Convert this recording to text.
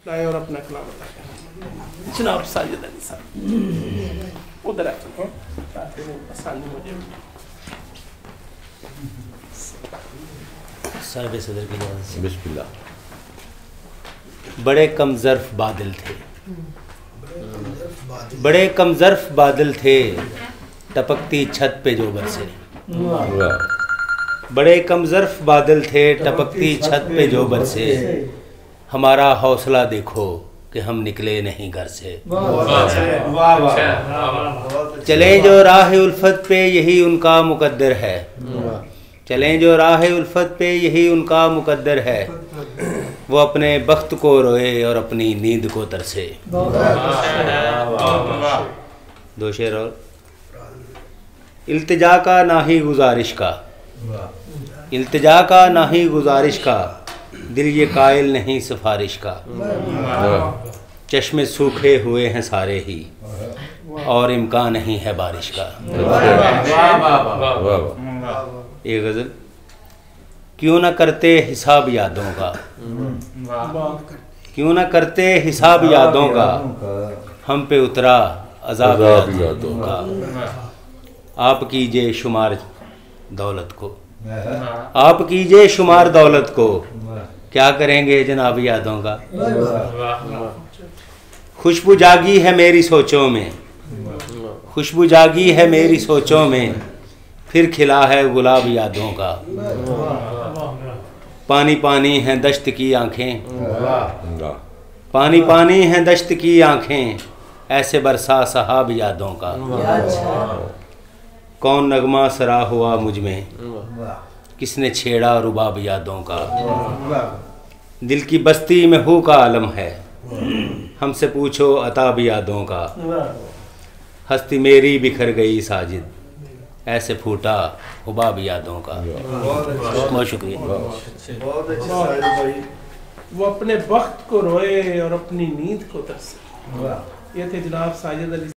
लाए और अपना कलाम बताया। जनाब साजिद अली साहब उधर आसानी मुझे साहिब सदर की इजाज़त से। बिस्मिल्लाह। बड़े कम ज़र्फ़ बादल थे, बड़े कम ज़र्फ़ बादल थे, टपकती छत पे जो बरसे। बड़े कम ज़र्फ़ बादल थे, टपकती छत पे जो बरसे। हमारा हौसला देखो कि हम निकले नहीं घर से। चलें जो राह उल्फत पे यही उनका मुकद्दर है। चलें जो राह उल्फत पे यही उनका मुकद्दर है। वो अपने बख्त को रोए और अपनी नींद को तरसे। दो शेर और। इल्तिजा का ना ही गुजारिश का, इल्तिजा का ना ही गुजारिश का, दिल ये कायल नहीं सिफारिश का। चश्मे सूखे हुए हैं सारे ही और इम्कान नहीं है बारिश का। एक गज़ल। क्यों न करते हिसाब यादों का, क्यों न करते हिसाब यादों का, हम पे उतरा अज़ाब यादों का। आप कीजिए शुमार दौलत को, आप कीजिए शुमार दौलत को, क्या करेंगे जनाब यादों का। खुशबू जागी है मेरी सोचों में, खुशबू जागी है मेरी सोचों में, फिर खिला है गुलाब यादों का। पानी पानी हैं दश्त की आंखें, पानी पानी हैं दश्त की आंखें, ऐसे बरसा सहाब यादों का। कौन नगमा सरा हुआ मुझ में, किसने छेड़ा रुबाब यादों का। दिल की बस्ती में हूँ का आलम है, हमसे पूछो अताब यादों का। हस्ती मेरी बिखर गई साजिद, ऐसे फूटा हुबाब यादों का। बहुत शुक्रिया। बहुत अच्छे साहिद भाई। वो अपने वक्त को रोए और अपनी नींद को तरसे। ये थे जनाब साजिद अली।